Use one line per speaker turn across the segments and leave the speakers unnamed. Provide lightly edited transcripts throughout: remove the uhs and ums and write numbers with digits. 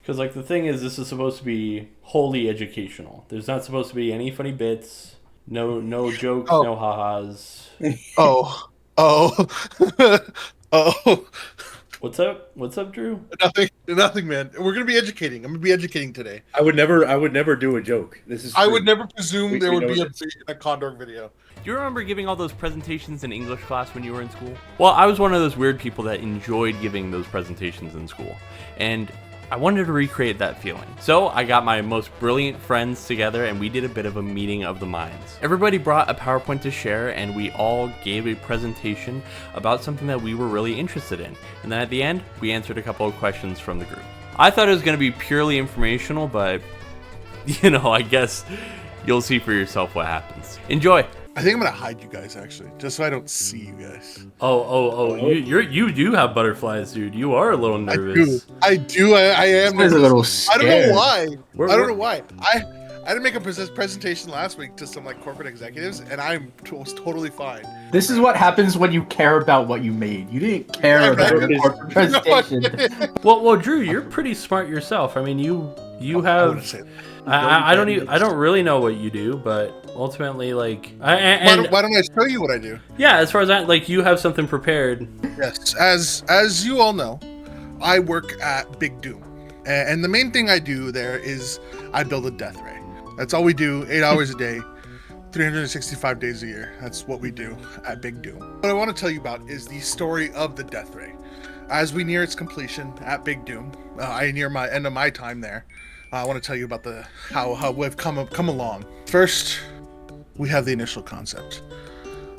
Because like the thing is, this is supposed to be wholly educational. There's not supposed to be any funny bits, no jokes,
Oh.
no ha-has.
Oh. Oh. Oh.
What's up? What's up, Drew?
Nothing, man. We're gonna be educating. I'm gonna be educating today.
I would never do a joke. This is
I
true.
would never presume
We
there would
know
be
this.
a Condork video.
Do you remember giving all those presentations in English class when you were in school? Well, I was one of those weird people that enjoyed giving those presentations in school, and I wanted to recreate that feeling. So I got my most brilliant friends together and we did a bit of a meeting of the minds. Everybody brought a PowerPoint to share and we all gave a presentation about something that we were really interested in. And then at the end, we answered a couple of questions from the group. I thought it was going to be purely informational, but I guess you'll see for yourself what happens. Enjoy.
I think I'm gonna hide you guys actually, just so I don't see you guys.
Oh! You do have butterflies, dude. You are a little nervous.
I do. I am.
This guy's a little
I don't know
scared.
why. I don't know why. I didn't make a presentation last week to some like corporate executives, and was totally fine.
This is what happens when you care about what you made. You didn't care about your corporate presentation.
Well, Drew, you're pretty smart yourself. I mean, you have. I don't really know what you do, but ultimately, like,
why don't I show you what I do?
Yeah, as far as that, like, you have something prepared.
Yes, as you all know, I work at Big Doom, and the main thing I do there is I build a death ray. That's all we do, 8 hours a day, 365 days a year. That's what we do at Big Doom. What I want to tell you about is the story of the death ray. As we near its completion at Big Doom, I near my end of my time there. I want to tell you about how we've come along. First, we have the initial concept,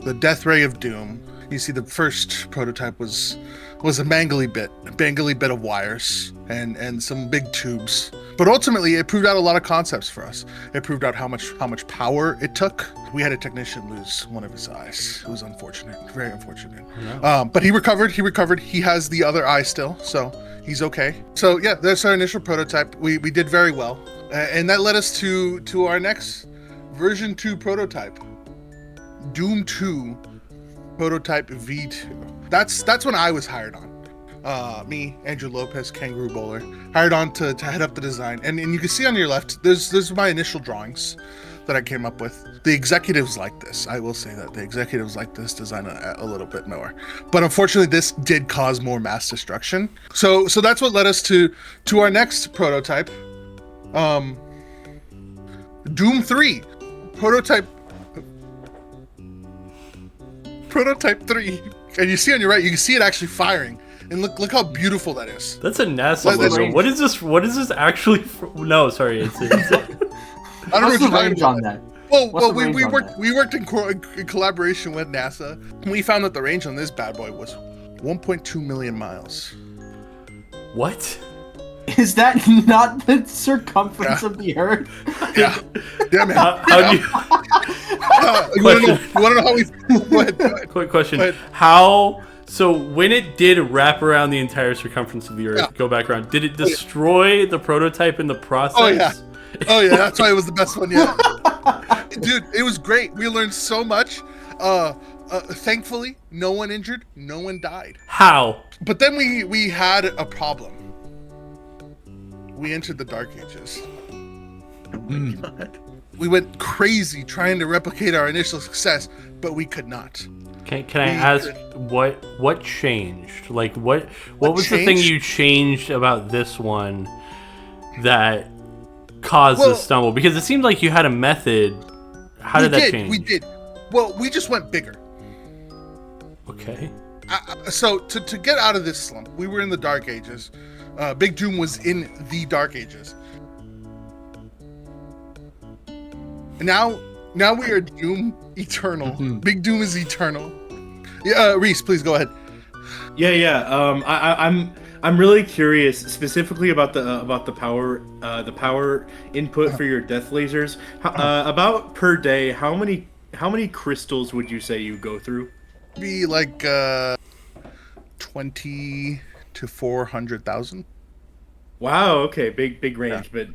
the Death Ray of Doom. You see, the first prototype was a mangly bit of wires and some big tubes. But ultimately, it proved out a lot of concepts for us. It proved out how much power it took. We had a technician lose one of his eyes. It was unfortunate, very unfortunate.
Yeah.
But he recovered. He has the other eye still, so he's okay. So yeah, that's our initial prototype. We did very well, and that led us to our next version 2 prototype, Doom 2 prototype V2. That's when I was hired on. Me, Andrew Lopez, Kangaroo Bowler, hired on to head up the design. And you can see on your left, there's my initial drawings that I came up with. The executives like this. I will say that the executives like this design a little bit more. But unfortunately, this did cause more mass destruction. So that's what led us to our next prototype, Doom 3, prototype 3. And you see on your right, you can see it actually firing. And look how beautiful that is.
That's a NASA logo. What is this? What is this actually? No, sorry. It's
I don't
What's
know
the range on that?
Well, we worked in collaboration with NASA. We found that the range on this bad boy was 1.2 million miles.
What?
Is that not the circumference of the Earth?
Yeah, man.
How do you?
You want to know how we? Go ahead.
Quick question. How? So when it did wrap around the entire circumference of the Earth, go back around, did it destroy the prototype in the process?
Oh yeah, that's why it was the best one yet. Dude, it was great. We learned so much. Thankfully, no one injured, no one died.
How?
But then we had a problem. We entered the Dark Ages. We went crazy trying to replicate our initial success, but we could not.
Can I ask what changed? Like what was
changed?
the thing you changed about this one that caused this stumble? Because it seemed like you had a method. How did that change?
We did. Well, we just went bigger.
Okay.
So to get out of this slump, we were in the Dark Ages. Big Doom was in the Dark Ages. And now we are Doom Eternal. Big Doom is eternal. Yeah, Reese, please go ahead.
I'm really curious specifically about the power input for your death lasers. About per day, how many crystals would you say you go through?
Be like 20 to 400,000.
Wow. Okay. Big range, but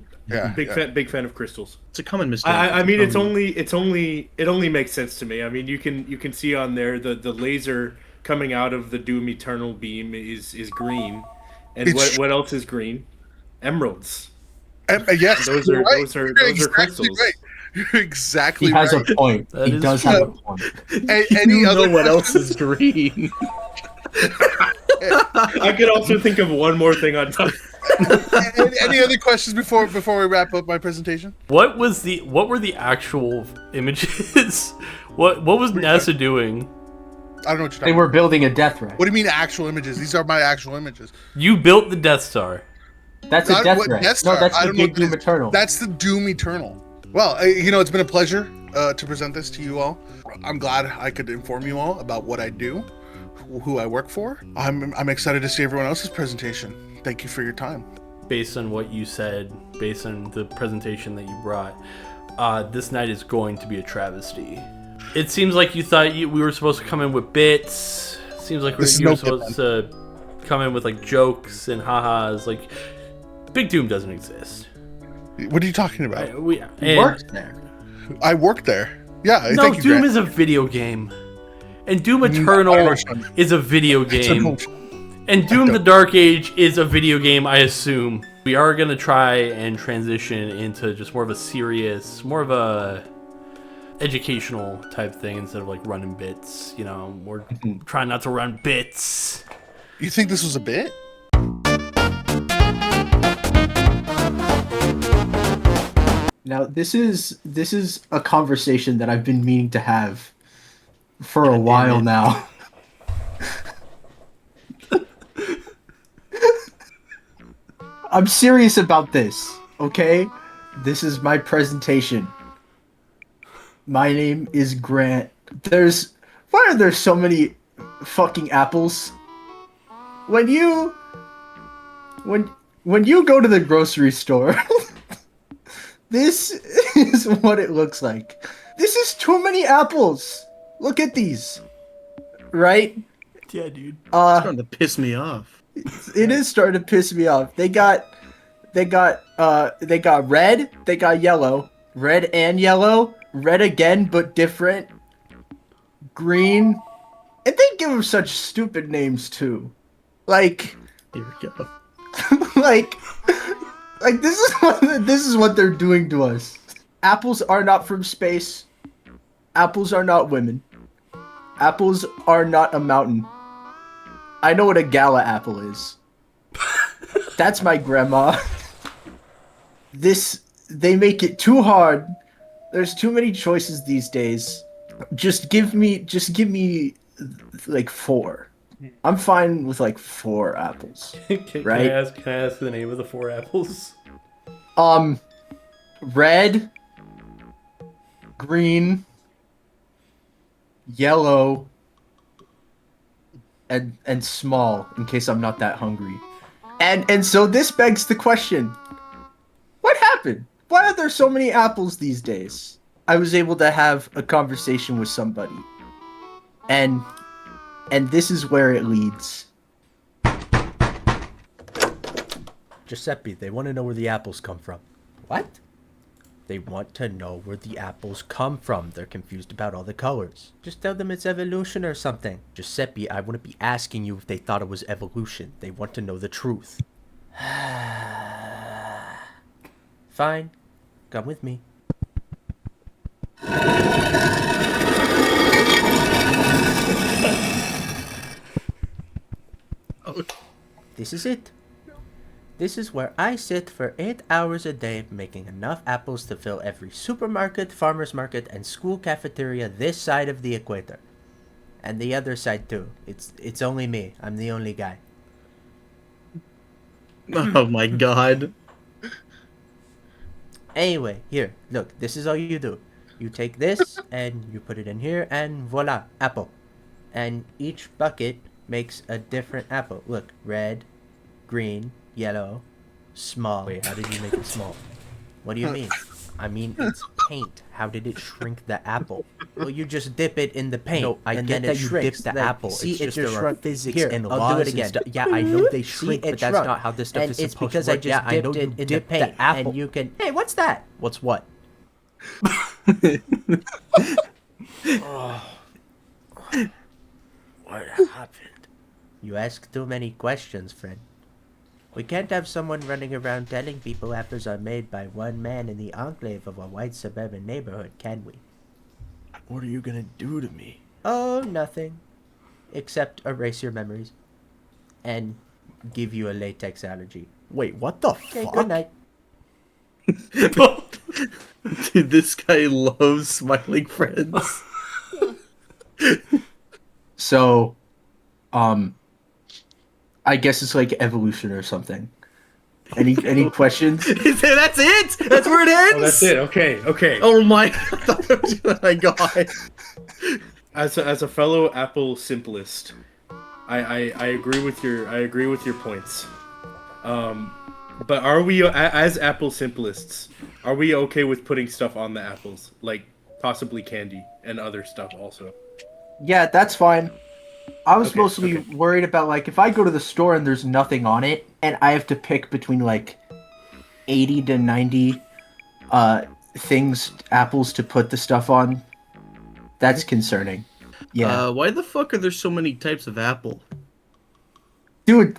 big fan of crystals.
It's a common mistake.
I mean, it only makes sense to me. I mean, you can see on there the laser coming out of the Doom Eternal beam is green, and what else is green? emeralds.
Yes,
Those
you're
are
right.
those are
You're
those are
exactly
crystals.
right. You're exactly
He has
right.
a point.
That
He
is
does
true.
have a point.
Any
You
other
know what else
questions?
is green?
I could also think of one more thing on top.
Any other questions before we wrap up my presentation?
What were the actual images? What was NASA doing?
I don't know what you're
They
talking
were building a death ray.
What do you mean actual images? These are my actual images.
You built the Death Star.
That's a
Not
death
what
ray.
Death Star.
No, that's
I
the
don't know
Big
what that
Doom
is.
Eternal.
That's the Doom Eternal. Well, it's been a pleasure to present this to you all. I'm glad I could inform you all about what I do, who I work for. I'm excited to see everyone else's presentation. Thank you for your time.
Based on what you said, based on the presentation that you brought, this night is going to be a travesty. It seems like you thought we were supposed to come in with bits. Seems like you were supposed to come in with like jokes and ha-has. Like, Big Doom doesn't exist.
What are you talking about?
He worked there.
I work there. Yeah.
No,
thank you,
Doom
Grant.
is a video game, and Doom Eternal is a video game, and Doom the Dark Age is a video game, I assume. We are gonna try and transition into just more of a serious, more of a educational type thing instead of like running bits. We're trying not to run bits.
You think this was a bit?
Now this is a conversation that I've been meaning to have for a while now. I'm serious about this, okay? This is my presentation. My name is Grant. Why are there so many fucking apples? When you go to the grocery store, this is what it looks like. This is too many apples. Look at these. Right?
Yeah, dude.
It's starting to piss me off.
It is starting to piss me off. They got red, they got yellow, red and yellow, red again but different, green, and they give them such stupid names too. Like,
Here we go.
like this is what they're doing to us. Apples are not from space. Apples are not women. Apples are not a mountain. I know what a gala apple is. That's my grandma. They make it too hard. There's too many choices these days. Just give me like 4. I'm fine with like 4 apples.
Can
Right?
I ask the name of the 4 apples?
Red, green, yellow, and small, in case I'm not that hungry. And so this begs the question, what happened? Why are there so many apples these days? I was able to have a conversation with somebody. And this is where it leads.
Giuseppe, they want to know where the apples come from. What? They want to know where the apples come from. They're confused about all the colors. Just tell them it's evolution or something. Giuseppe, I wouldn't be asking you if they thought it was evolution. They want to know the truth. Fine. Come with me. This is it. This is where I sit for 8 hours a day making enough apples to fill every supermarket, farmer's market, and school cafeteria this side of the equator. And the other side too. It's only me. I'm the only guy.
Oh my god.
Anyway, here, look, this is all you do. You take this and you put it in here and voila, apple. And each bucket makes a different apple. Look, red, green, yellow, small. Wait, how did you make it small? What do you mean? I mean, it's paint. How did it shrink the apple? Well, you just dip it in the paint. No, I and get then that you dip the apple. See, it's just there there are shrunk. physics Here, and I'll laws do it again. and stuff. Yeah, I know they shrink, See, but that's not how this stuff and is it's supposed because to I work. just Yeah, I know dipped it you in dip the paint, the apple. and you can. Hey, what's that? What's what? What happened? You ask too many questions, friend. We can't have someone running around telling people apples are made by one man in the enclave of a white suburban neighborhood, can we?
What are you gonna do to me?
Oh, nothing. Except erase your memories. And give you a latex allergy.
Wait, what the
Okay,
fuck?
good night.
Dude, this guy loves smiling friends.
So, I guess it's like evolution or something. Any questions?
That's it. That's where it ends.
Oh, that's it. Okay.
Oh my! Oh my god.
As a fellow Apple simplest, I agree with your points. But are we, as Apple simplists, are we okay with putting stuff on the apples, like possibly candy and other stuff also?
Yeah, that's fine. I was
Okay,
mostly
okay.
worried about, like, if I go to the store and there's nothing on it, and I have to pick between, like, 80 to 90 apples to put the stuff on, that's concerning. Yeah.
Why the fuck are there so many types of apple?
Dude,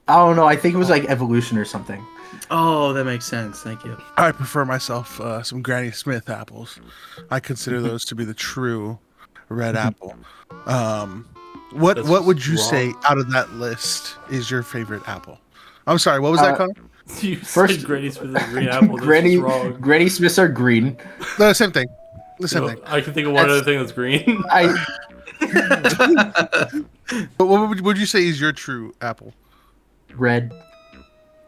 I don't know. I think it was, like, evolution or something.
Oh, that makes sense. Thank you.
I prefer myself some Granny Smith apples. I consider those to be the true red apple. What
That's
would you
wrong.
say out of that list is your favorite apple? I'm sorry, what was that, Connor?
You
First-
said Granny Smith is green apple. That's
Granny,
just wrong.
Granny Smiths are green.
The same thing. The same
No,
thing.
I can think of one
That's-
other thing that's green.
But what would you say is your true apple?
Red.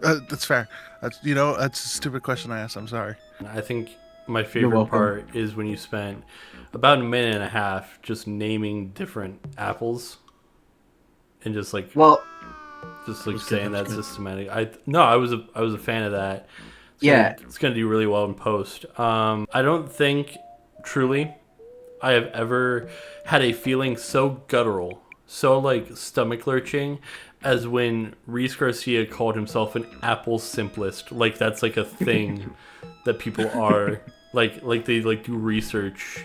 That's fair. That's a stupid question I asked. I'm sorry.
I think my favorite
welcome.
part is when you spent about a minute and a half just naming different apples and just like
Well,
saying that's systematic. I was a fan of that.
yeah.
It's gonna do really well in post. I don't think truly I have ever had a feeling so guttural, so like stomach lurching, as when Reese Garcia called himself an apple simplest. Like that's like a thing that people are like they like do research.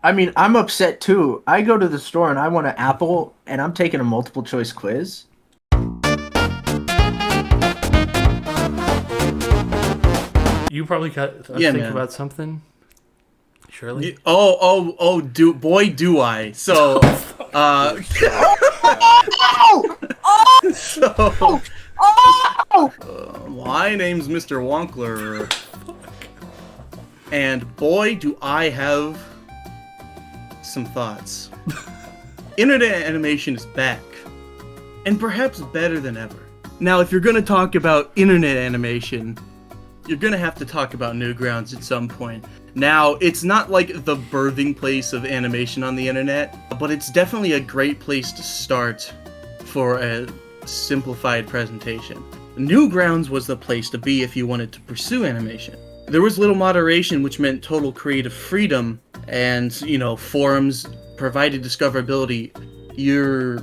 I mean, I'm upset too. I go to the store and I want an apple, and I'm taking a multiple choice quiz.
You probably got
Yeah,
think
man.
about something. Shirley?
Do I? So, my name's Mr. Wonkler, and boy, do I have some thoughts. Internet animation is back, and perhaps better than ever. Now, if you're gonna talk about internet animation, you're gonna have to talk about Newgrounds at some point. Now, it's not like the birthing place of animation on the internet, but it's definitely a great place to start for a simplified presentation. Newgrounds was the place to be if you wanted to pursue animation. There was little moderation, which meant total creative freedom, and, forums provided discoverability. Your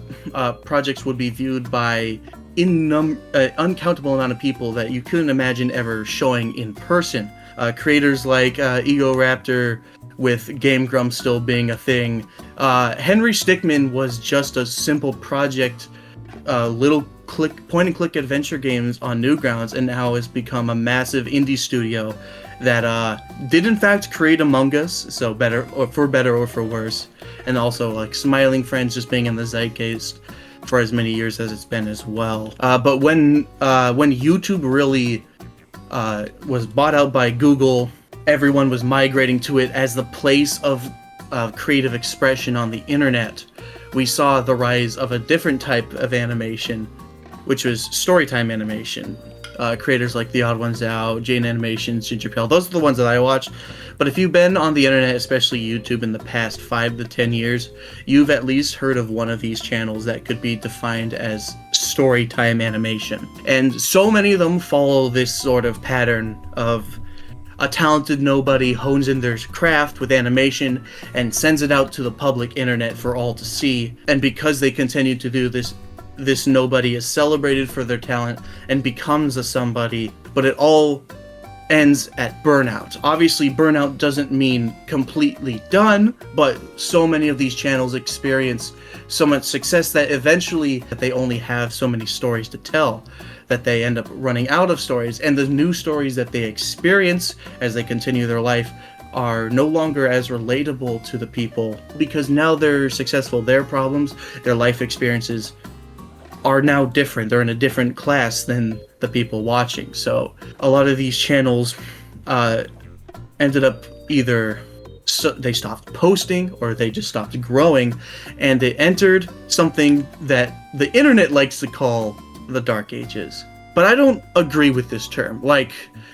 projects would be viewed by uncountable amount of people that you couldn't imagine ever showing in person. Creators like Ego Raptor, with Game Grumps still being a thing. Henry Stickmin was just a simple project, little point and click adventure games on Newgrounds, and now has become a massive indie studio that did in fact create Among Us, so better or for worse, and also like Smiling Friends just being in the zeitgeist for as many years as it's been as well. But when YouTube really was bought out by Google, everyone was migrating to it as the place of creative expression on the internet. We saw the rise of a different type of animation, which was storytime animation. Creators like The Odd Ones Out, Jane Animations, Ginger Pale, those are the ones that I watch. But if you've been on the internet, especially YouTube, in the past 5 to 10 years, you've at least heard of one of these channels that could be defined as storytime animation. And so many of them follow this sort of pattern of a talented nobody hones in their craft with animation and sends it out to the public internet for all to see. And because they continue to do this, this nobody is celebrated for their talent and becomes a somebody, but it all ends at burnout. Obviously, burnout doesn't mean completely done, but so many of these channels experience so much success that eventually they only have so many stories to tell that they end up running out of stories, and the new stories that they experience as they continue their life are no longer as relatable to the people because now they're successful. Their problems, their life experiences are now different. They're in a different class than the people watching. So a lot of these channels ended up either they stopped posting or they just stopped growing, and they entered something that the internet likes to call the Dark Ages. But I don't agree with this term. Like,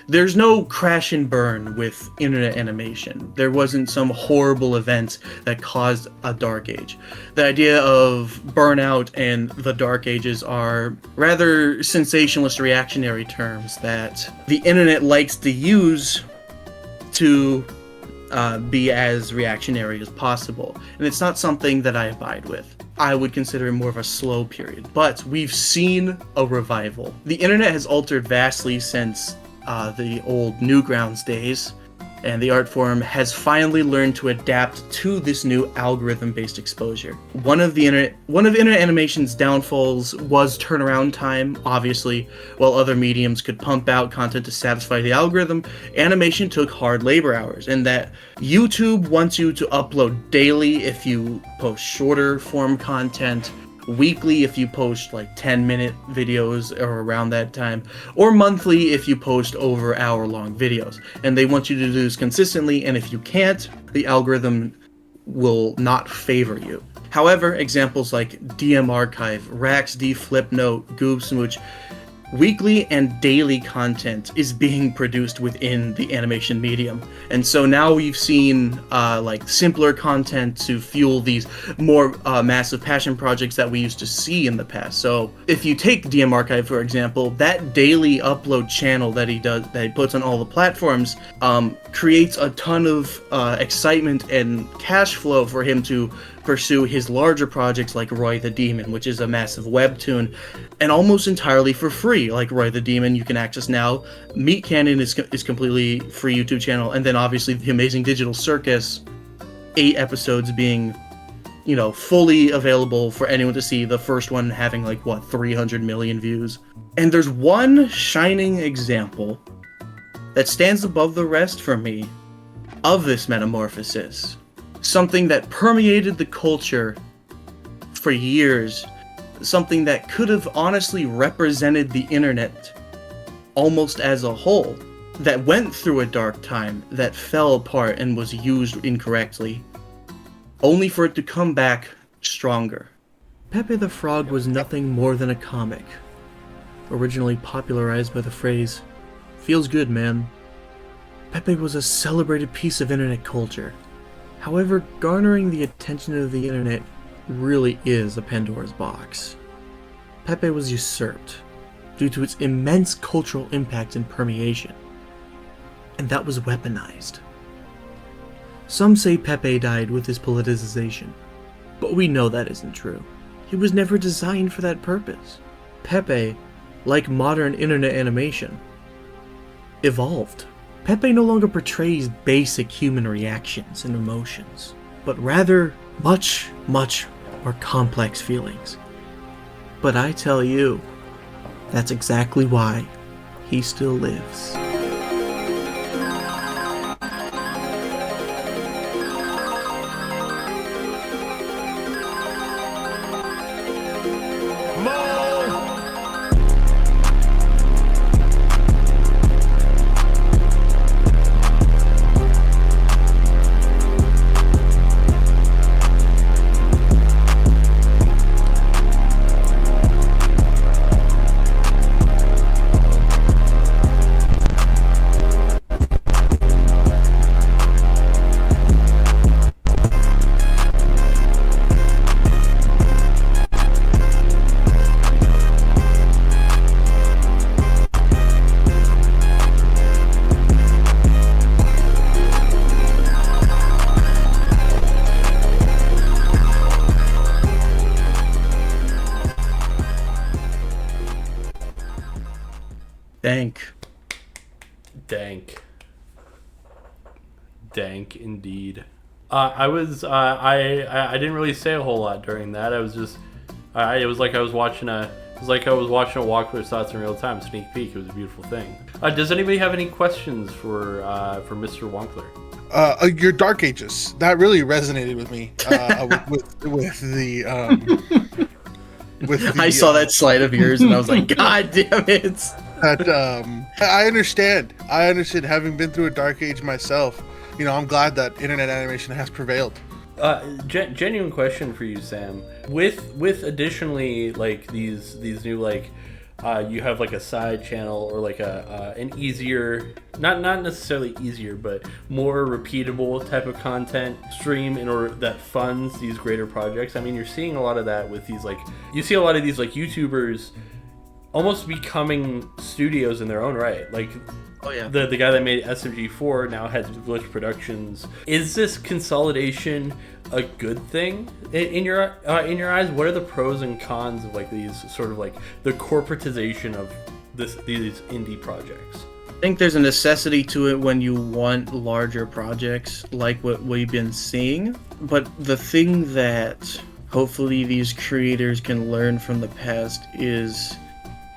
there's no crash and burn with internet animation. There wasn't some horrible event that caused a Dark Age. The idea of burnout and the Dark Ages are rather sensationalist reactionary terms that the internet likes to use to be as reactionary as possible. And it's not something that I abide with. I would consider it more of a slow period. But we've seen a revival. The internet has altered vastly since the old Newgrounds days, and the art form has finally learned to adapt to this new algorithm-based exposure. One of internet animation's downfalls was turnaround time. Obviously, while other mediums could pump out content to satisfy the algorithm, animation took hard labor hours, and that YouTube wants you to upload daily if you post shorter form content, weekly if you post like 10-minute videos or around that time, or monthly if you post over hour-long videos. And they want you to do this consistently, and if you can't, the algorithm will not favor you. However, examples like DM Archive, RaxD, Flipnote, Goobsmooch, weekly and daily content is being produced within the animation medium. And so now we've seen like simpler content to fuel these more massive passion projects that we used to see in the past. So if you take DM Archive, for example, that daily upload channel that he puts on all the platforms creates a ton of excitement and cash flow for him to pursue his larger projects like Roy the Demon, which is a massive webtoon, and almost entirely for free. Like Roy the Demon, you can access now. Meat Cannon is completely free YouTube channel, and then obviously The Amazing Digital Circus, 8 episodes being, fully available for anyone to see. The first one having 300 million views. And there's one shining example that stands above the rest for me of this metamorphosis. Something that permeated the culture for years, something that could have honestly represented the internet almost as a whole, that went through a dark time, that fell apart and was used incorrectly, only for it to come back stronger. Pepe the Frog was nothing more than a comic, originally popularized by the phrase, "Feels good, man." Pepe was a celebrated piece of internet culture. However, garnering the attention of the internet really is a Pandora's box. Pepe was usurped due to its immense cultural impact and permeation, and that was weaponized. Some say Pepe died with his politicization, but we know that isn't true. He was never designed for that purpose. Pepe, like modern internet animation, evolved. Pepe no longer portrays basic human reactions and emotions, but rather much, much more complex feelings. But I tell you, that's exactly why he still lives.
Dank indeed. I didn't really say a whole lot during that. I was just, it was like I was watching a Wonkler's thoughts in real time, sneak peek. It was a beautiful thing. Does anybody have any questions for Mr. Wonkler?
Your Dark Ages, that really resonated with me. With the
I saw that slide of yours and I was like, God damn it.
I understand. Having been through a Dark Age myself, I'm glad that internet animation has prevailed.
Genuine question for you, Sam. With additionally like these new like you have like a side channel or like an easier, not necessarily easier, but more repeatable type of content stream in order that funds these greater projects. I mean, you're seeing a lot of that with these, like, you see a lot of these like YouTubers almost becoming studios in their own right. Like,
oh yeah,
the guy that made SMG4 now has Glitch Productions. Is this consolidation a good thing in your eyes? What are the pros and cons of like these sort of like the corporatization of these indie projects?
I think there's a necessity to it when you want larger projects like what we've been seeing. But the thing that hopefully these creators can learn from the past is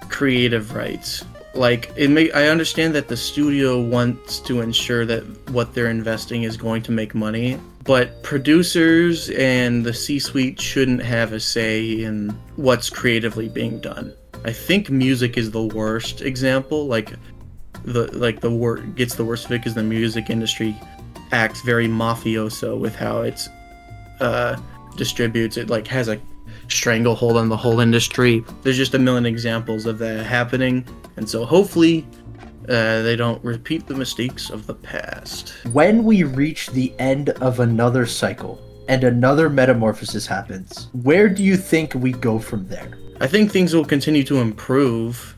creative rights. Like, I understand that the studio wants to ensure that what they're investing is going to make money, but producers and the C-suite shouldn't have a say in what's creatively being done. I think music is the worst example. Gets the worst of it because the music industry acts very mafioso with how it's distributes. It like has a stranglehold on the whole industry. There's just a million examples of that happening, and so hopefully they don't repeat the mistakes of the past.
When we reach the end of another cycle and another metamorphosis happens, where do you think we go from there?
I think things will continue to improve.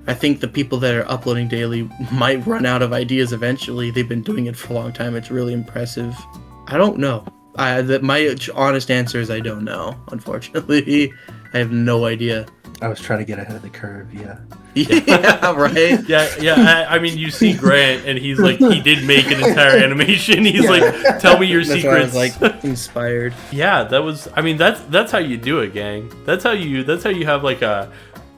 I think the people that are uploading daily might run out of ideas eventually. They've been doing it for a long time. It's really impressive. I don't know. My honest answer is I don't know, unfortunately. I have no idea.
I was trying to get ahead of the curve, yeah.
Yeah, right?
Yeah. I mean, you see Grant, and he's like, he did make an entire animation. He's like, tell me your secrets.
I was like inspired.
Yeah, that's how you do it, gang. That's how you have like a,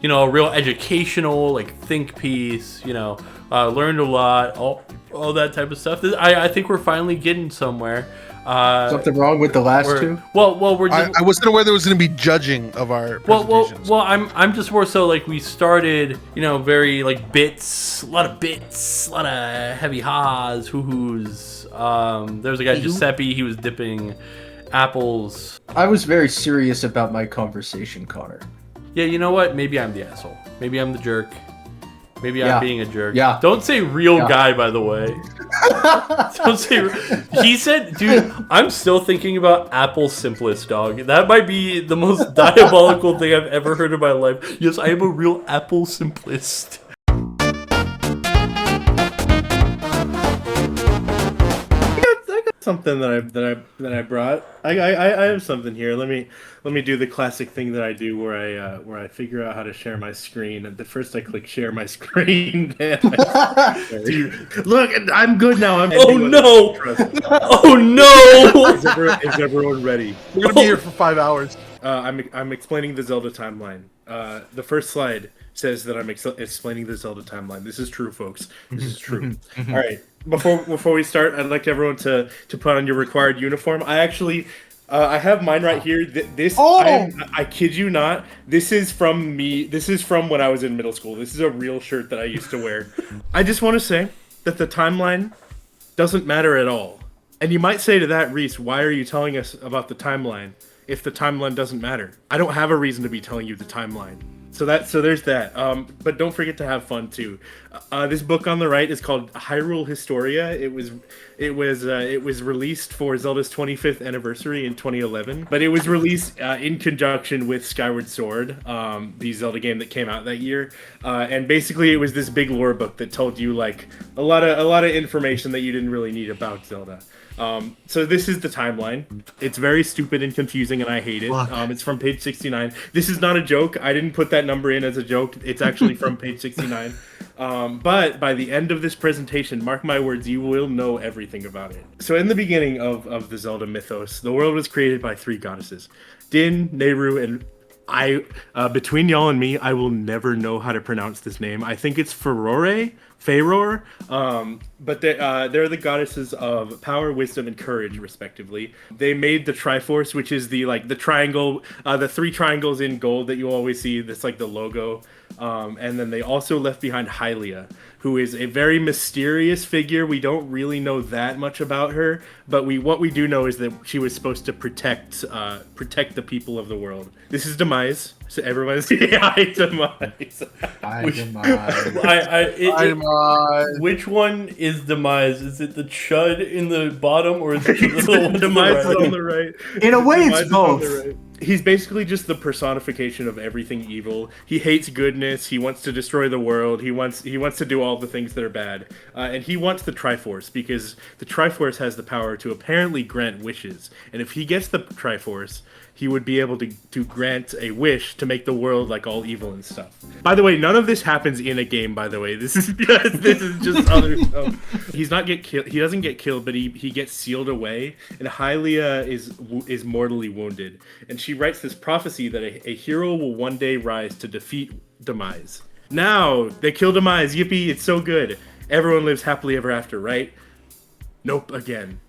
a real educational like think piece. Learned a lot, all that type of stuff. I think we're finally getting somewhere.
Something wrong with the last two?
Well,
I wasn't aware there was going to be judging of our presentations.
Well, I'm just more so like we started, very like bits, a lot of heavy ha's, hoo-hoos. There was a guy, Giuseppe, he was dipping apples.
I was very serious about my conversation, Connor.
Yeah, you know what? Maybe I'm the asshole. Maybe I'm the jerk. Maybe I'm being a jerk.
Yeah.
Don't say real guy, by the way. Don't say. He said, dude, I'm still thinking about Apple Simplest, dog. That might be the most diabolical thing I've ever heard in my life. Yes, I am a real Apple Simplest.
Something that I brought. I have something here. Let me do the classic thing that I do where I figure out how to share my screen. At the first I click share my screen. Dude, look, I'm good now.
Oh no! Oh no!
Is everyone ready?
We're gonna be here for 5 hours.
I'm explaining the Zelda timeline. The first slide says that I'm explaining the Zelda timeline. This is true, folks. This is true. All right. Before we start, I'd like everyone to put on your required uniform. I actually, I have mine right here. I kid you not. This is from me. This is from when I was in middle school. This is a real shirt that I used to wear. I just want to say that the timeline doesn't matter at all. And you might say to that, Reese, why are you telling us about the timeline if the timeline doesn't matter? I don't have a reason to be telling you the timeline. So there's that. But don't forget to have fun too. This book on the right is called Hyrule Historia. It was released for Zelda's 25th anniversary in 2011. But it was released in conjunction with Skyward Sword, the Zelda game that came out that year. And basically, it was this big lore book that told you like a lot of information that you didn't really need about Zelda. So this is the timeline. It's very stupid and confusing, and I hate it. It's from page 69. This is not a joke. I didn't put that number in as a joke. It's actually from page 69. But by the end of this presentation, mark my words, you will know everything about it. So in the beginning of the Zelda mythos, the world was created by 3 goddesses. Din, Nehru, and between y'all and me, I will never know how to pronounce this name. I think it's Furore, but they're the goddesses of power, wisdom, and courage, respectively. They made the Triforce, which is the triangle, the 3 triangles in gold that you always see. That's like the logo. And then they also left behind Hylia, who is a very mysterious figure. We don't really know that much about her, but what we do know is that she was supposed to protect the people of the world. This is Demise. So everyone's hi Demise.
Hi, Demise.
Demise.
Which one is Demise? Is it the chud in the bottom, or is it the little one
Demise
to the
is
right?
on the right.
In a way,
Demise
it's
is on
both.
the right. He's basically just the personification of everything evil. He hates goodness. He wants to destroy the world. He wants to do all the things that are bad. And he wants the Triforce because the Triforce has the power to apparently grant wishes. And if he gets the Triforce, he would be able to grant a wish to make the world like all evil and stuff. By the way, none of this happens in a game, by the way. This is just other stuff. He doesn't get killed, but he gets sealed away, and Hylia is mortally wounded. And she writes this prophecy that a hero will one day rise to defeat Demise. Now, they kill Demise, yippee, it's so good. Everyone lives happily ever after, right? Nope, again.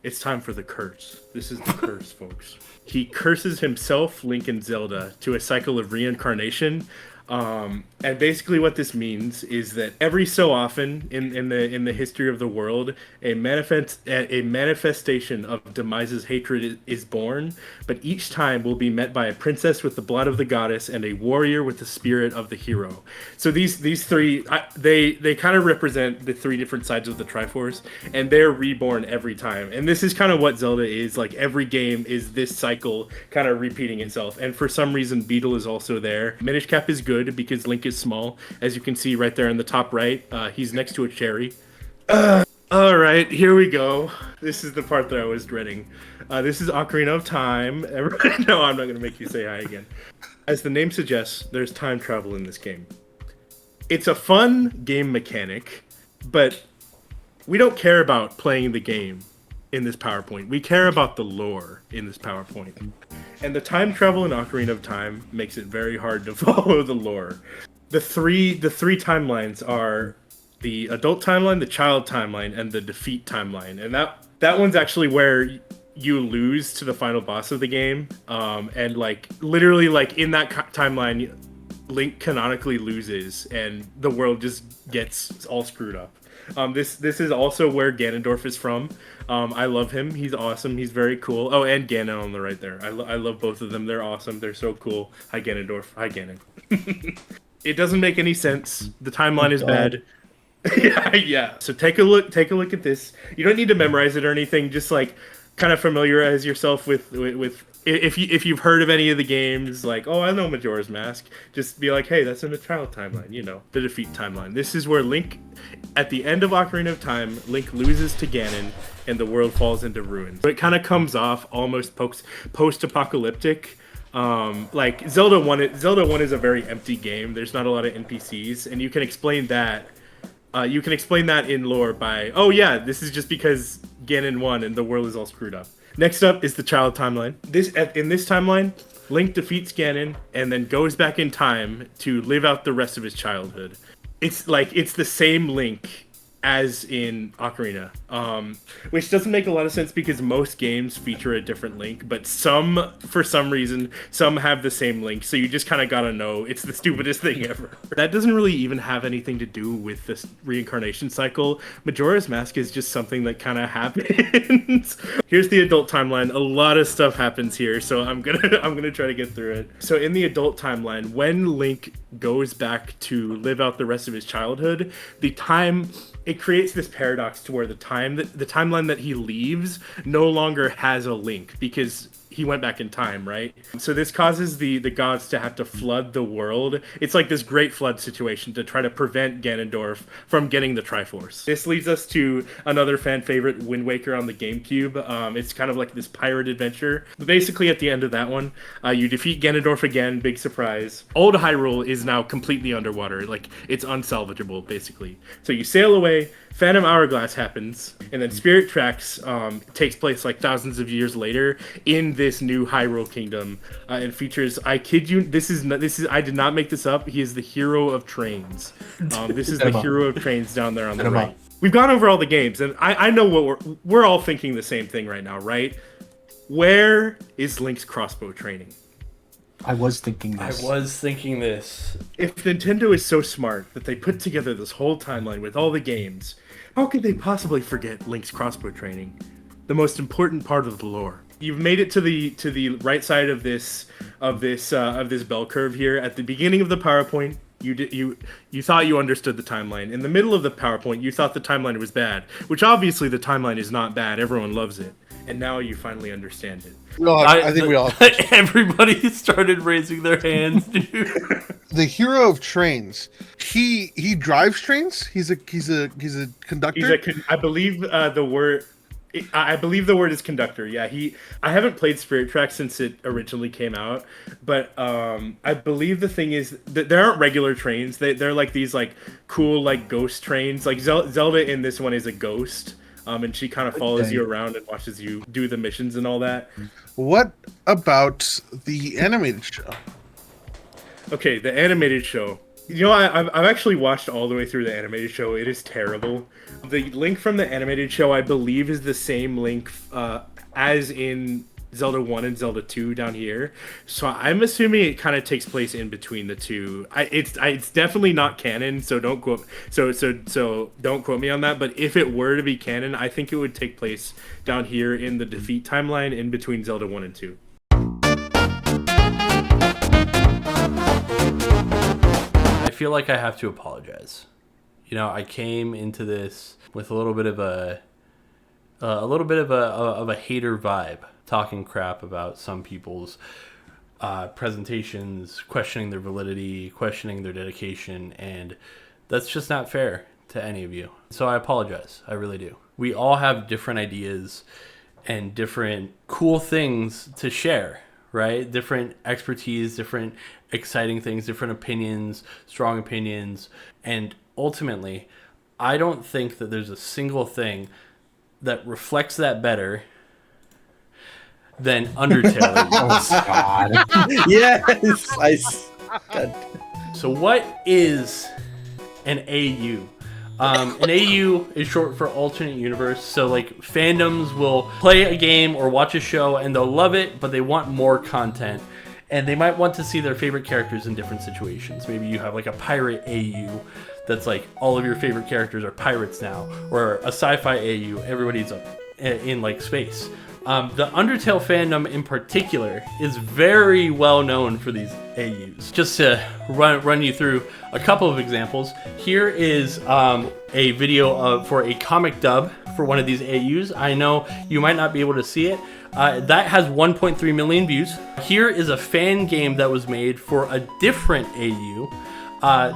It's time for the curse. This is the curse, folks. He curses himself, Link, and Zelda to a cycle of reincarnation. And basically what this means is that every so often in the history of the world, a manifestation of Demise's hatred is born, but each time will be met by a princess with the blood of the goddess and a warrior with the spirit of the hero. So these 3, they kind of represent the 3 different sides of the Triforce, and they're reborn every time. And this is kind of what Zelda is. Like, every game is this cycle kind of repeating itself. And for some reason, Beetle is also there. Minish Cap is good because Link is small, as you can see right there in the top right. He's next to a cherry. All right, here we go. This is the part that I was dreading. This is Ocarina of Time. No, I'm not going to make you say hi again. As the name suggests, there's time travel in this game. It's a fun game mechanic, but we don't care about playing the game in this PowerPoint. We care about the lore in this PowerPoint. And the time travel in Ocarina of Time makes it very hard to follow the lore. The three timelines are the adult timeline, the child timeline, and the defeat timeline. And that one's actually where you lose to the final boss of the game. And literally in that timeline, Link canonically loses and the world just gets all screwed up. This is also where Ganondorf is from. I love him. He's awesome. He's very cool. Oh, and Ganon on the right there. I love both of them. They're awesome. They're so cool. Hi, Ganondorf. Hi, Ganon. It doesn't make any sense. The timeline is bad. Yeah. So take a look at this. You don't need to memorize it or anything. Just kind of familiarize yourself with if you've heard of any of the games, oh, I know Majora's Mask, just be like, hey, that's in the child timeline, the defeat timeline. This is where Link, at the end of Ocarina of Time, Link loses to Ganon and the world falls into ruins. So it kind of comes off almost post-apocalyptic. Zelda 1 is a very empty game. There's not a lot of NPCs, and you can explain that. You can explain that in lore by, oh yeah, this is just because Ganon won and the world is all screwed up. Next up is the child timeline. In this timeline, Link defeats Ganon and then goes back in time to live out the rest of his childhood. It's the same Link as in Ocarina, which doesn't make a lot of sense because most games feature a different Link, but for some reason, some have the same Link, so you just kind of gotta know. It's the stupidest thing ever. That doesn't really even have anything to do with this reincarnation cycle. Majora's Mask is just something that kind of happens. Here's the adult timeline. A lot of stuff happens here, so I'm gonna try to get through it. So in the adult timeline, when Link goes back to live out the rest of his childhood, it creates this paradox to where the timeline that he leaves no longer has a Link because he went back in time, right? So this causes the gods to have to flood the world. It's like this great flood situation to try to prevent Ganondorf from getting the Triforce. This leads us to another fan favorite, Wind Waker on the GameCube. It's kind of like this pirate adventure. But basically, at the end of that one, you defeat Ganondorf again. Big surprise. Old Hyrule is now completely underwater. Like, it's unsalvageable, basically. So you sail away. Phantom Hourglass happens, and then Spirit Tracks takes place like thousands of years later in this new Hyrule Kingdom, and features. I kid you, this is I did not make this up. He is the hero of trains. This is the hero of trains down there on the right. We've gone over all the games, and I know what we're all thinking the same thing right now, right? Where is Link's crossbow training?
I was thinking this.
If Nintendo is so smart that they put together this whole timeline with all the games, how could they possibly forget Link's crossbow training? The most important part of the lore. You've made it to the right side of this bell curve here. At the beginning of the PowerPoint, you thought you understood the timeline. In the middle of the PowerPoint, you thought the timeline was bad, which obviously the timeline is not bad. Everyone loves it. And now you finally understand it.
I think we all.
Everybody started raising their hands, dude.
The hero of trains. He drives trains. He's a conductor.
I believe the word. I believe the word is conductor. Yeah, I haven't played Spirit Tracks since it originally came out, but I believe the thing is that there aren't regular trains. They're like these like cool like ghost trains. Like Zelda in this one is a ghost. And she kind of follows you around and watches you do the missions and all that.
What about the animated show?
Okay, the animated show. You know, I've actually watched all the way through the animated show. It is terrible. The link from the animated show, I believe, is the same link as in Zelda 1 and Zelda 2 down here. So I'm assuming it kind of takes place in between the two. It's definitely not canon, so don't quote don't quote me on that, but if it were to be canon, I think it would take place down here in the defeat timeline in between Zelda 1 and 2.
I feel like I have to apologize. You know, I came into this with a little bit of a hater vibe, talking crap about some people's presentations, questioning their validity, questioning their dedication, and that's just not fair to any of you. So I apologize. I really do. We all have different ideas and different cool things to share, right? Different expertise, different exciting things, different opinions, strong opinions, and ultimately, I don't think that there's a single thing that reflects that better than Undertale.
Oh God! Yes, God.
So what is an AU? An AU is short for alternate universe. So like fandoms will play a game or watch a show and they'll love it, but they want more content. And they might want to see their favorite characters in different situations. Maybe you have like a pirate AU that's like all of your favorite characters are pirates now, or a sci-fi AU, everybody's up in like space. The Undertale fandom in particular is very well known for these AUs. Just to run you through a couple of examples, here is a video for a comic dub for one of these AUs. I know you might not be able to see it. That has 1.3 million views. Here is a fan game that was made for a different AU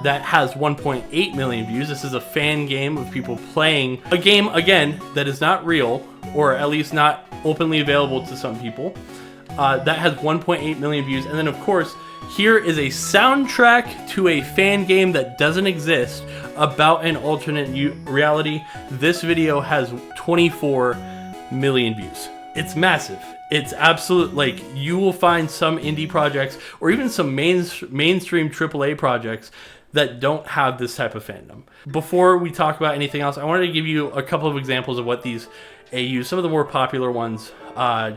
that has 1.8 million views. This is a fan game of people playing a game, again, that is not real, or at least not openly available to some people. That has 1.8 million views. And then, of course, here is a soundtrack to a fan game that doesn't exist about an alternate reality. This video has 24 million views. It's massive. It's absolute, like, you will find some indie projects or even some mainstream AAA projects that don't have this type of fandom. Before we talk about anything else, I wanted to give you a couple of examples of what these AUs, some of the more popular ones,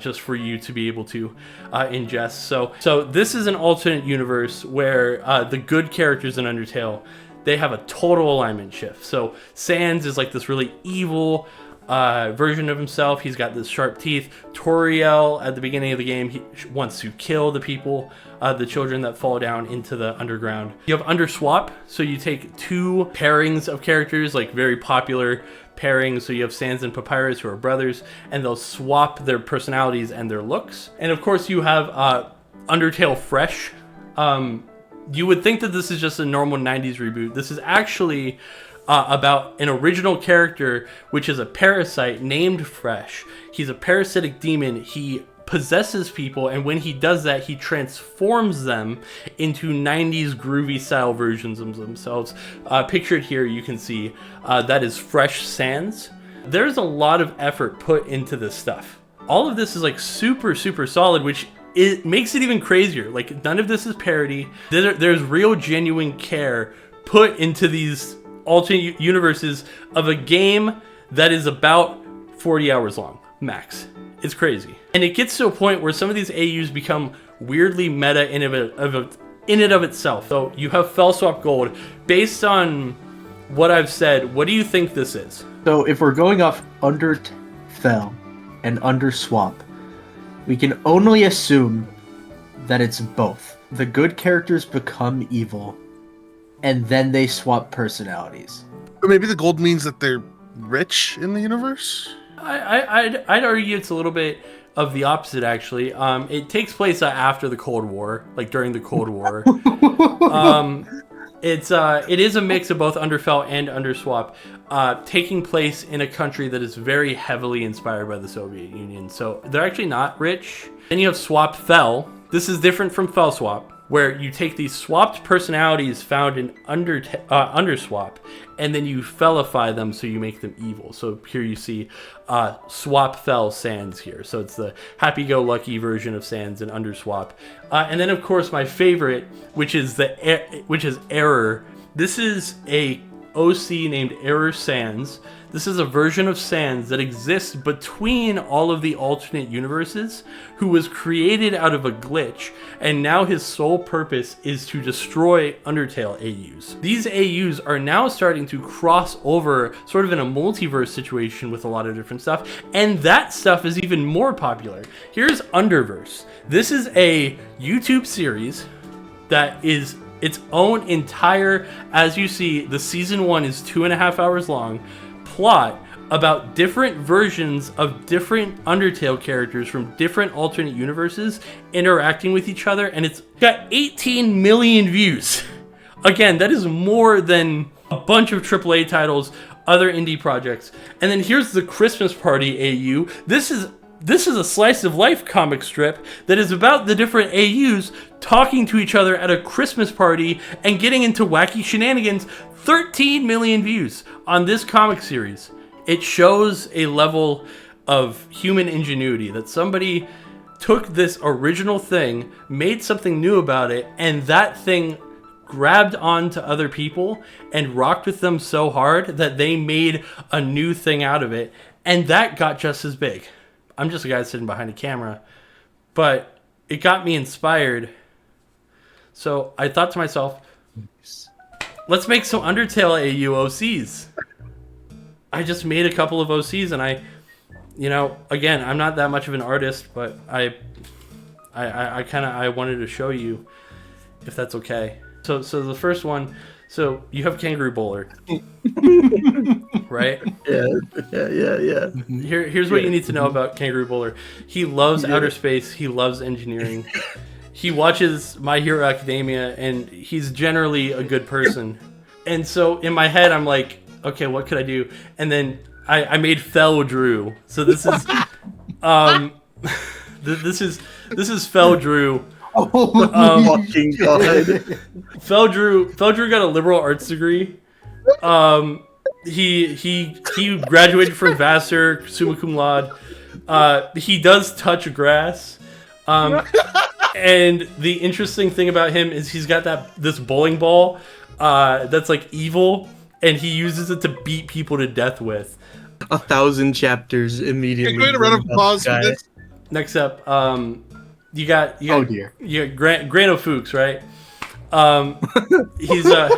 just for you to be able to ingest. So this is an alternate universe where the good characters in Undertale, they have a total alignment shift. So Sans is like this really evil, version of himself. He's got this sharp teeth. Toriel, at the beginning of the game, he wants to kill the people, the children that fall down into the underground. You have Underswap, so you take two pairings of characters, like very popular pairings. So you have Sans and Papyrus, who are brothers, and they'll swap their personalities and their looks. And of course, you have Undertale Fresh. You would think that this is just a normal 90s reboot. This is actually about an original character, which is a parasite named Fresh. He's a parasitic demon. He possesses people, and when he does that, he transforms them into 90s groovy style versions of themselves. Pictured here, you can see that is Fresh Sans. There's a lot of effort put into this stuff. All of this is like super solid, which it makes it even crazier. Like, none of this is parody. There's real genuine care put into these alternate universes of a game that is about 40 hours long, max. It's crazy. And it gets to a point where some of these AUs become weirdly meta in and of itself. So you have Fellswap Gold. Based on what I've said, what do you think this is?
So if we're going off Undertale and Underswap, we can only assume that it's both. The good characters become evil, and then they swap personalities.
Or maybe the gold means that they're rich in the universe?
I'd argue it's a little bit of the opposite, actually. It takes place after the Cold War, like during the Cold War. It is a mix of both Underfell and Underswap, taking place in a country that is very heavily inspired by the Soviet Union. So they're actually not rich. Then you have Swap Fell. This is different from Fellswap, where you take these swapped personalities found in Underswap, and then you fellify them, so you make them evil. So here you see Swap Fell Sans here. So it's the happy-go-lucky version of Sans and Underswap. And then, of course, my favorite, which is Error. This is a OC named Error Sans. This is a version of Sans that exists between all of the alternate universes, who was created out of a glitch, and now his sole purpose is to destroy Undertale AUs. These AUs are now starting to cross over sort of in a multiverse situation with a lot of different stuff, and that stuff is even more popular. Here's Underverse. This is a YouTube series that is its own entire, as you see, the season 1 is 2.5 hours long, plot about different versions of different Undertale characters from different alternate universes interacting with each other, and it's got 18 million views. Again, that is more than a bunch of AAA titles, other indie projects. And then here's the Christmas Party AU. This is a slice of life comic strip that is about the different AUs talking to each other at a Christmas party and getting into wacky shenanigans. 13 million views on this comic series. It shows a level of human ingenuity that somebody took this original thing, made something new about it, and that thing grabbed on to other people and rocked with them so hard that they made a new thing out of it, and that got just as big. I'm just a guy sitting behind a camera, but it got me inspired. So I thought to myself, let's make some Undertale AU OCs. I just made a couple of OCs, and again, I'm not that much of an artist, but I wanted to show you, if that's okay. So the first one, so you have Kangaroo Bowler, right?
Yeah.
Here's what you need to know about Kangaroo Bowler. He loves outer space. He loves engineering. He watches My Hero Academia, and he's generally a good person. And so in my head, I'm like, okay, what could I do? And then I made Fell Drew. So this is this is Fell Drew.
Fucking god.
Fell Drew got a liberal arts degree. He graduated from Vassar, summa cum laude. He does touch grass. And the interesting thing about him is he's got this bowling ball that's like evil, and he uses it to beat people to death with.
1,000 chapters immediately.
Can we get a round of applause for this?
Next up, you got
Oh dear.
You got Grano Fuchs, right? He's a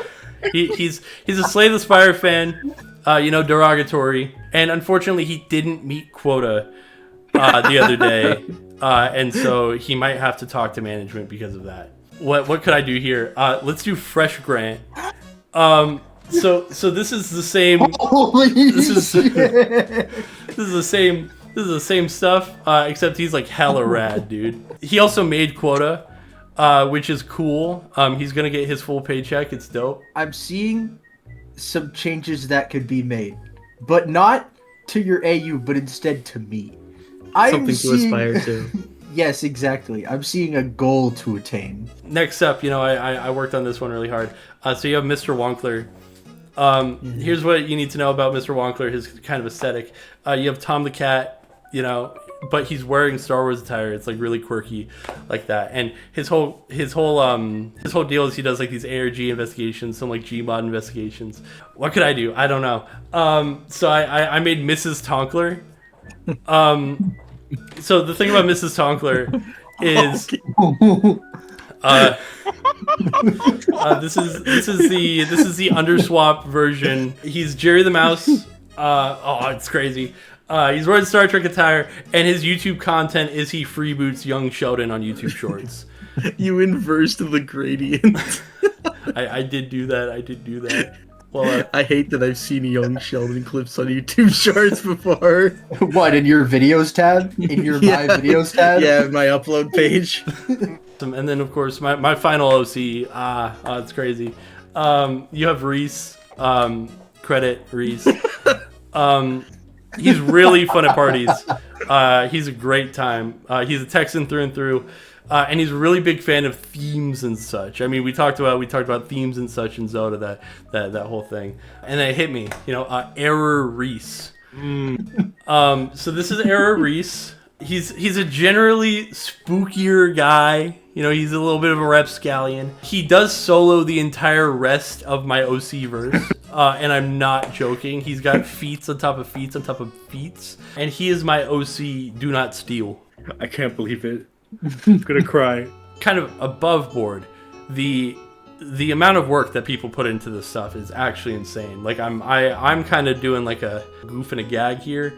Slay the Spire fan. derogatory. And unfortunately, he didn't meet quota the other day, and so he might have to talk to management because of that. What could I do here? Let's do fresh grant. So this is the same.
Holy
This is
shit.
this is the same. This is the same stuff, except he's like hella rad, dude. He also made quota, which is cool. He's gonna get his full paycheck. It's dope.
I'm seeing some changes that could be made, but not to your AU, but instead to me.
Something to aspire to.
Yes, exactly. I'm seeing a goal to attain.
Next up, I worked on this one really hard. So you have MrWonkler. Here's what you need to know about MrWonkler, his kind of aesthetic. You have Tom the Cat, but he's wearing Star Wars attire. It's like really quirky, like that. And his whole deal is he does like these ARG investigations, some like Gmod investigations. What could I do? I don't know. So I made Mrs. Tonkler. So the thing about Mrs. Tonkler is, this is the underswap version. He's Jerry the Mouse. It's crazy. He's wearing Star Trek attire, and his YouTube content is he freeboots young Sheldon on YouTube Shorts.
You inversed the gradient.
I did do that. Well,
I hate that I've seen young Sheldon clips on YouTube Shorts before.
What, in your videos tab? In your My Videos tab?
Yeah, my upload page.
and then of course my final OC. It's crazy. You have Reese. Credit Reese. He's really fun at parties. He's a great time. He's a Texan through and through. And he's a really big fan of themes and such. I mean, we talked about themes and such in Zelda, that whole thing. And then it hit me, Error Reese. So this is Error Reese. He's a generally spookier guy. He's a little bit of a rapscallion. He does solo the entire rest of my OC verse. And I'm not joking. He's got feats on top of feats on top of feats. And he is my OC Do Not Steal.
I can't believe it. I'm gonna cry.
Kind of above board, the amount of work that people put into this stuff is actually insane. Like I'm kind of doing like a goof and a gag here,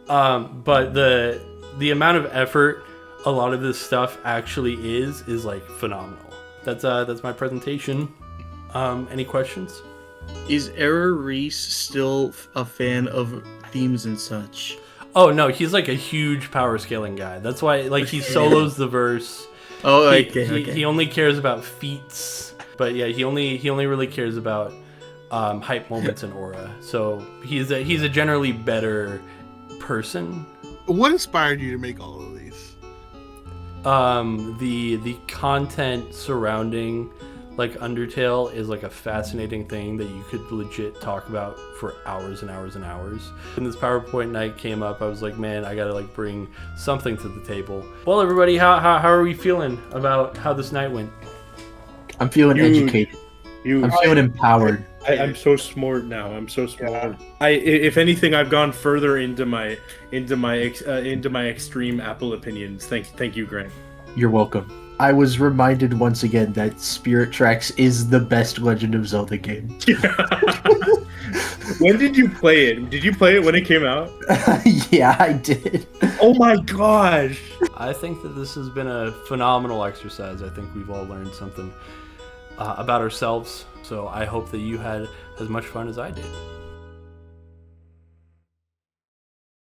but the amount of effort a lot of this stuff actually is like phenomenal. That's my presentation. Any questions?
Is Error Reese still a fan of themes and such?
Oh no, he's like a huge power scaling guy. That's why he solos the verse.
Oh,
He only cares about feats, but yeah, he only really cares about hype moments and aura. So he's a generally better person.
What inspired you to make all of these?
The content surrounding like Undertale is like a fascinating thing that you could legit talk about for hours and hours and hours. When this PowerPoint night came up, I was like, man, I gotta like bring something to the table. Well, everybody, how are we feeling about how this night went?
I'm feeling educated. I'm feeling empowered.
I'm so smart now. I'm so smart. Yeah. If anything, I've gone further into my extreme Apple opinions. Thank you, Grant.
You're welcome. I was reminded once again that Spirit Tracks is the best Legend of Zelda game.
When did you play it? Did you play it when it came out?
Yeah, I did.
Oh my gosh!
I think that this has been a phenomenal exercise. I think we've all learned something about ourselves. So I hope that you had as much fun as I did.